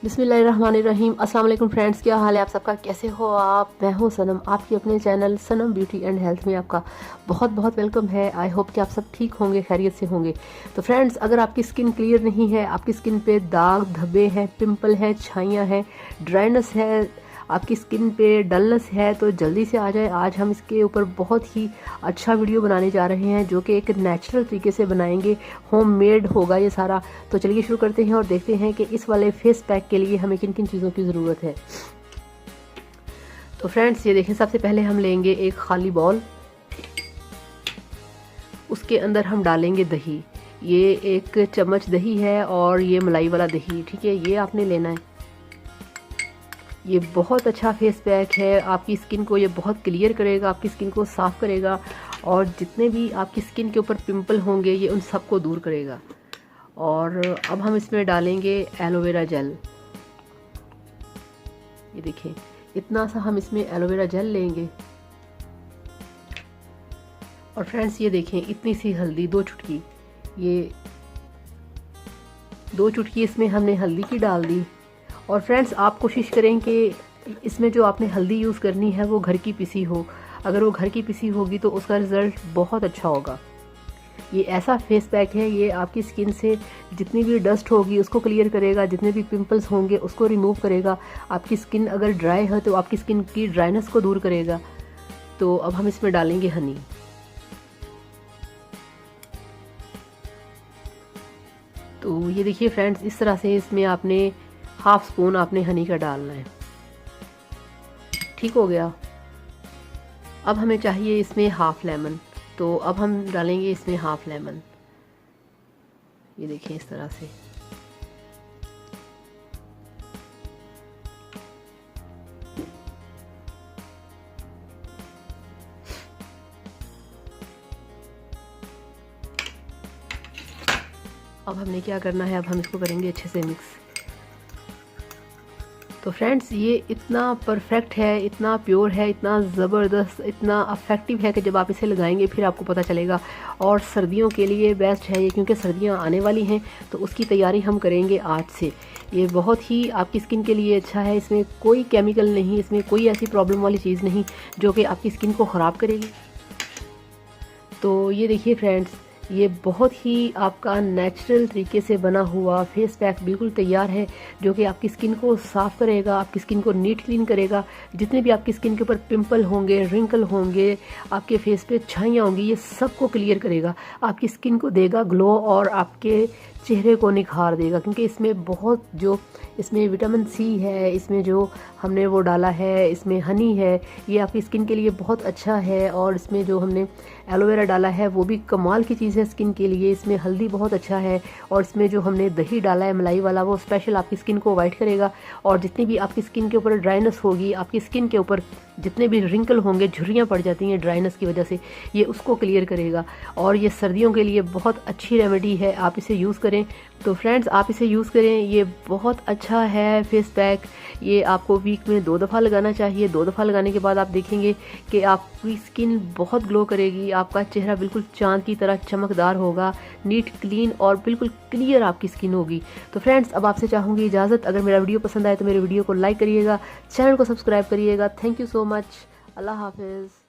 बिस्मिल्लाहिर्रहमानिर्रहीम। अस्सलाम वालेकुम फ्रेंड्स, क्या हाल है आप सबका? कैसे हो आप? मैं हूँ सनम, आपकी अपने channel Sanam beauty and health में आपका बहुत बहुत वेलकम है। आई होप कि आप सब ठीक होंगे, खैरियत से होंगे। तो फ्रेंड्स, अगर आपकी स्किन क्लियर नहीं है, आपकी स्किन पे दाग धब्बे हैं, पिंपल हैं, छाइयाँ हैं, ड्राइनेस है, आपकी स्किन पे डलनेस है, तो जल्दी से आ जाए। आज हम इसके ऊपर बहुत ही अच्छा वीडियो बनाने जा रहे हैं, जो कि एक नेचुरल तरीके से बनाएंगे, होममेड होगा ये सारा। तो चलिए शुरू करते हैं और देखते हैं कि इस वाले फेस पैक के लिए हमें किन किन चीज़ों की ज़रूरत है। तो फ्रेंड्स, ये देखें, सबसे पहले हम लेंगे एक खाली बॉल, उसके अंदर हम डालेंगे दही। ये 1 चम्मच दही है और ये मलाई वाला दही, ठीक है, ये आपने लेना है। ये बहुत अच्छा फेस पैक है, आपकी स्किन को ये बहुत क्लियर करेगा, आपकी स्किन को साफ़ करेगा और जितने भी आपकी स्किन के ऊपर पिंपल होंगे ये उन सबको दूर करेगा। और अब हम इसमें डालेंगे एलोवेरा जेल। ये देखिए, इतना सा हम इसमें एलोवेरा जेल लेंगे। और फ्रेंड्स, ये देखें, इतनी सी हल्दी, 2 चुटकी, ये 2 चुटकी इसमें हमने हल्दी की डाल दी। और फ्रेंड्स, आप कोशिश करें कि इसमें जो आपने हल्दी यूज़ करनी है वो घर की पिसी हो। अगर वो घर की पिसी होगी तो उसका रिज़ल्ट बहुत अच्छा होगा। ये ऐसा फेस पैक है, ये आपकी स्किन से जितनी भी डस्ट होगी उसको क्लियर करेगा, जितने भी पिंपल्स होंगे उसको रिमूव करेगा। आपकी स्किन अगर ड्राई है तो आपकी स्किन की ड्राइनेस को दूर करेगा। तो अब हम इसमें डालेंगे हनी। तो ये देखिए फ्रेंड्स, इस तरह से इसमें आपने 1/2 स्पून आपने हनी का डालना है। ठीक हो गया। अब हमें चाहिए इसमें 1/2 लेमन, तो अब हम डालेंगे इसमें 1/2 लेमन। ये देखिए, इस तरह से। अब हमने क्या करना है, अब हम इसको करेंगे अच्छे से मिक्स। तो फ्रेंड्स, ये इतना परफेक्ट है, इतना प्योर है, इतना ज़बरदस्त, इतना अफेक्टिव है कि जब आप इसे लगाएंगे फिर आपको पता चलेगा। और सर्दियों के लिए बेस्ट है ये, क्योंकि सर्दियां आने वाली हैं तो उसकी तैयारी हम करेंगे आज से। ये बहुत ही आपकी स्किन के लिए अच्छा है, इसमें कोई केमिकल नहीं, इसमें कोई ऐसी प्रॉब्लम वाली चीज़ नहीं जो कि आपकी स्किन को ख़राब करेगी। तो ये देखिए फ्रेंड्स, ये बहुत ही आपका नेचुरल तरीके से बना हुआ फेस पैक बिल्कुल तैयार है, जो कि आपकी स्किन को साफ़ करेगा, आपकी स्किन को नीट क्लीन करेगा। जितने भी आपकी स्किन के ऊपर पिंपल होंगे, रिंकल होंगे, आपके फेस पे छाइयाँ होंगी, ये सबको क्लियर करेगा। आपकी स्किन को देगा ग्लो और आपके चेहरे को निखार देगा, क्योंकि इसमें बहुत जो इसमें विटामिन सी है, इसमें जो हमने वो डाला है, इसमें हनी है, ये आपकी स्किन के लिए बहुत अच्छा है। और इसमें जो हमने एलोवेरा डाला है वो भी कमाल की चीज़ है स्किन के लिए। इसमें हल्दी बहुत अच्छा है और इसमें जो हमने दही डाला है मलाई वाला, वो स्पेशल आपकी स्किन को वाइट करेगा। और जितनी भी आपकी स्किन के ऊपर ड्राइनेस होगी, आपकी स्किन के ऊपर जितने भी रिंकल होंगे, झुर्रियाँ पड़ जाती हैं ड्राइनेस की वजह से, ये उसको क्लियर करेगा। और ये सर्दियों के लिए बहुत अच्छी रेमेडी है, आप इसे यूज़ करें। तो फ्रेंड्स, आप इसे यूज़ करें, ये बहुत अच्छा है फेस पैक। ये आपको वीक में 2 दफ़ा लगाना चाहिए। 2 दफ़ा लगाने के बाद आप देखेंगे कि आपकी स्किन बहुत ग्लो करेगी, आपका चेहरा बिल्कुल चांद की तरह चमकदार होगा, नीट क्लीन और बिल्कुल क्लियर आपकी स्किन होगी। तो फ्रेंड्स, अब आपसे चाहूँगी इजाज़त। अगर मेरा वीडियो पसंद आए तो मेरे वीडियो को लाइक करिएगा, चैनल को सब्सक्राइब करिएगा। Thank you so much. अल्लाह हाफिज़।